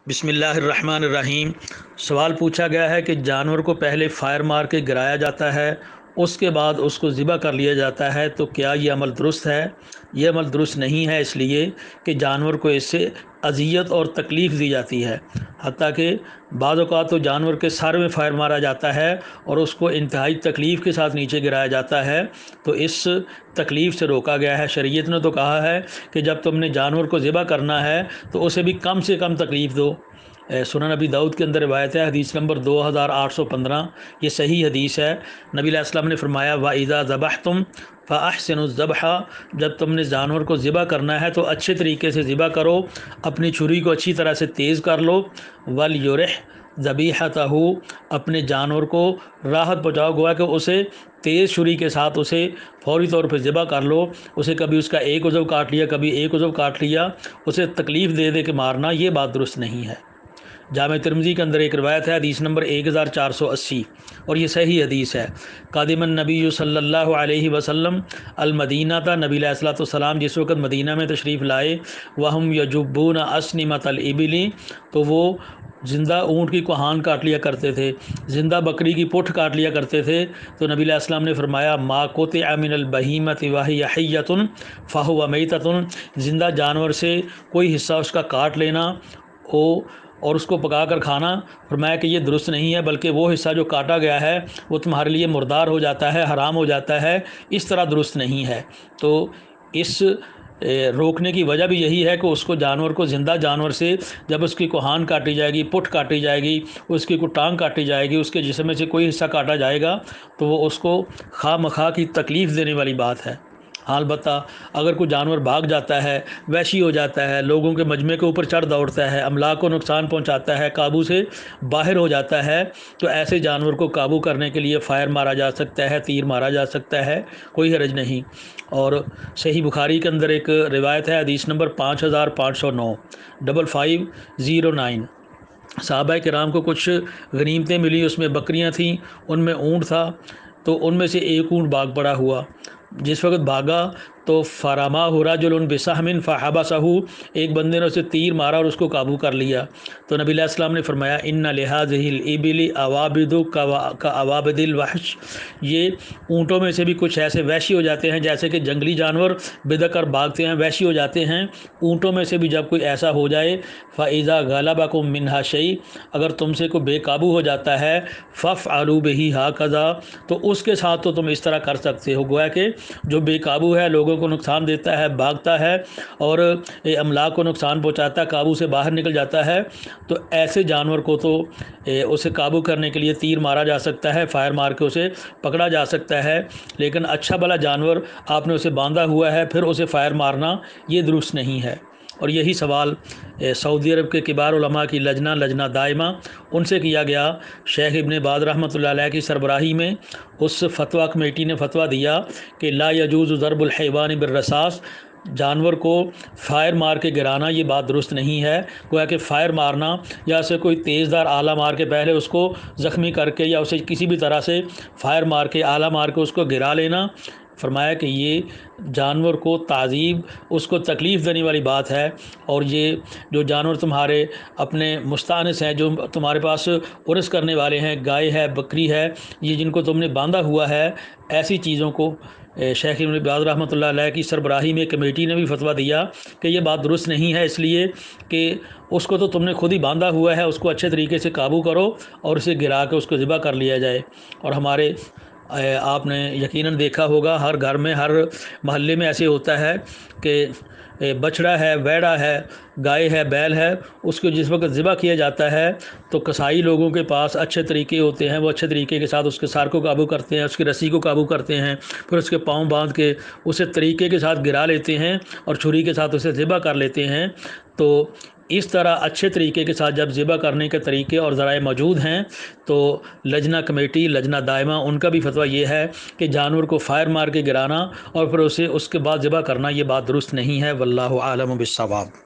بسم اللہ الرحمن الرحیم۔ سوال پوچھا گیا ہے کہ جانور کو پہلے فائر مار کے گرایا جاتا ہے، اس کے بعد اس کو ذبح کر لیا جاتا ہے، تو کیا یہ عمل درست ہے؟ یہ عمل درست نہیں ہے، اس لیے کہ جانور کو اس سے اذیت اور تکلیف دی جاتی ہے۔ حتیٰ کہ بعض اوقات تو جانور کے سر میں فائر مارا جاتا ہے اور اس کو انتہائی تکلیف کے ساتھ نیچے گرایا جاتا ہے، تو اس تکلیف سے روکا گیا ہے۔ شریعت نے تو کہا ہے کہ جب تم نے جانور کو ذبح کرنا ہے تو اسے بھی کم سے کم تکلیف دو۔ سنن نبی داؤد کے اندر روایت ہے، حدیث نمبر 2815، یہ صحیح حدیث ہے۔ نبی علیہ السلام نے فرمایا وَإِذَا ذَبَحْتُمْ فَأَحْسِنُوا الذَّبْحَ، جب تم نے جانور کو ذبح کرنا ہے تو اچھے طریقے سے ذبح کرو، اپنی چھری کو اچھی طرح سے تیز کر لو۔ وَلْيُرِحْ ذَبِیحَتَهُ، اپنے جانور کو راحت پہنچاؤ، گویا کہ اسے تیز چھری کے ساتھ اسے فوری طور پہ ذبح کر لو۔ اسے کبھی اس کا ایک عضو کاٹ لیا، کبھی ایک عضو کاٹ لیا، اسے تکلیف دے دے کے مارنا، یہ بات درست نہیں ہے۔ جامع ترمذی کے اندر ایک روایت ہے، حدیث نمبر 1480، اور یہ صحیح حدیث ہے۔ قادم النبی صلی اللہ علیہ وسلم المدینہ تھا، نبی علیہ الصلوۃ والسلام جس وقت مدینہ میں تشریف لائے، وہم یجبون اسنمۃ الابل، تو وہ زندہ اونٹ کی کوہان کاٹ لیا کرتے تھے، زندہ بکری کی پٹھ کاٹ لیا کرتے تھے، تو نبی علیہ السلام نے فرمایا ما قطع من البہیمۃ وہی حیۃ فہو میتۃ، زندہ جانور سے کوئی حصہ اس کا کاٹ لینا اور اس کو پکا کر کھانا، فرمایا کہ یہ درست نہیں ہے، بلکہ وہ حصہ جو کاٹا گیا ہے وہ تمہارے لیے مردار ہو جاتا ہے، حرام ہو جاتا ہے، اس طرح درست نہیں ہے۔ تو اس روکنے کی وجہ بھی یہی ہے کہ اس کو جانور کو زندہ جانور سے جب اس کی کوہان کاٹی جائے گی، پٹھ کاٹی جائے گی، اس کی کوئی ٹانگ کاٹی جائے گی، اس کے جسم میں سے کوئی حصہ کاٹا جائے گا، تو وہ اس کو خواہ مخواہ کی تکلیف دینے والی بات ہے۔ ہاں البتہ اگر کوئی جانور بھاگ جاتا ہے، وحشی ہو جاتا ہے، لوگوں کے مجمع کے اوپر چڑھ دوڑتا ہے، املاک کو نقصان پہنچاتا ہے، قابو سے باہر ہو جاتا ہے، تو ایسے جانور کو قابو کرنے کے لیے فائر مارا جا سکتا ہے، تیر مارا جا سکتا ہے، کوئی حرج نہیں۔ اور صحیح بخاری کے اندر ایک روایت ہے، حدیث نمبر 5509، 5509، صحابہ کرام کو کچھ غنیمتیں ملی، اس میں بکریاں تھیں، ان میں اونٹ تھا، تو ان میں سے ایک اونٹ بھاگ پڑا ہوا۔ جس وقت بھاگا تو فرما رجل بسہم فحبسہ، ایک بندے نے اسے تیر مارا اور اس کو قابو کر لیا۔ تو نبی علیہ السلام نے فرمایا ان لہذہ الابل عوابد کعوابد الوحش، یہ اونٹوں میں سے بھی کچھ ایسے وحشی ہو جاتے ہیں جیسے کہ جنگلی جانور بدک کر بھاگتے ہیں، وحشی ہو جاتے ہیں، اونٹوں میں سے بھی جب کوئی ایسا ہو جائے فاذا غلبکم منھا شیء، اگر تم سے کوئی بے قابو ہو جاتا ہے فافعلوا بہ ھکذا، تو اس کے ساتھ تو تم اس طرح کر سکتے ہو۔ گویا کہ جو بے قابو ہے، لوگوں کو نقصان دیتا ہے، بھاگتا ہے اور املاک کو نقصان پہنچاتا ہے، قابو سے باہر نکل جاتا ہے، تو ایسے جانور کو تو اسے قابو کرنے کے لیے تیر مارا جا سکتا ہے، فائر مار کے اسے پکڑا جا سکتا ہے، لیکن اچھا بھلا جانور آپ نے اسے باندھا ہوا ہے پھر اسے فائر مارنا یہ درست نہیں ہے۔ اور یہی سوال سعودی عرب کے کبار علماء کی لجنہ دائمہ ان سے کیا گیا۔ شیخ ابن باز رحمۃ اللہ علیہ کی سربراہی میں اس فتویٰ کمیٹی نے فتویٰ دیا کہ لا یجوز ضرب الحیوان بالرصاص، جانور کو فائر مار کے گرانا یہ بات درست نہیں ہے۔ گویا کہ فائر مارنا یا اسے کوئی تیز دار آلہ مار کے پہلے اس کو زخمی کر کے یا اسے کسی بھی طرح سے فائر مار کے آلہ مار کے اس کو گرا لینا، فرمایا کہ یہ جانور کو تعذیب، اس کو تکلیف دینے والی بات ہے۔ اور یہ جو جانور تمہارے اپنے مستانس ہیں، جو تمہارے پاس عرس کرنے والے ہیں، گائے ہے، بکری ہے، یہ جن کو تم نے باندھا ہوا ہے، ایسی چیزوں کو شیخ ابن باز رحمۃ اللہ علیہ کی سربراہی میں کمیٹی نے بھی فتویٰ دیا کہ یہ بات درست نہیں ہے، اس لیے کہ اس کو تو تم نے خود ہی باندھا ہوا ہے، اس کو اچھے طریقے سے قابو کرو اور اسے گرا کے اس کو ذبح کر لیا جائے۔ اور ہمارے آپ نے یقیناً دیکھا ہوگا ہر گھر میں، ہر محلے میں ایسے ہوتا ہے کہ بچڑا ہے، ویڑا ہے، گائے ہے، بیل ہے، اس کو جس وقت ذبح کیا جاتا ہے تو قصائی لوگوں کے پاس اچھے طریقے ہوتے ہیں، وہ اچھے طریقے کے ساتھ اس کے سر کو قابو کرتے ہیں، اس کی رسی کو قابو کرتے ہیں، پھر اس کے پاؤں باندھ کے اسے طریقے کے ساتھ گرا لیتے ہیں اور چھری کے ساتھ اسے ذبح کر لیتے ہیں۔ تو اس طرح اچھے طریقے کے ساتھ جب ذبح کرنے کے طریقے اور ذرائع موجود ہیں تو لجنہ کمیٹی، لجنہ دائمہ، ان کا بھی فتویٰ یہ ہے کہ جانور کو فائر مار کے گرانا اور پھر اسے اس کے بعد ذبح کرنا یہ بات درست نہیں ہے۔ واللہ اعلم بالصواب۔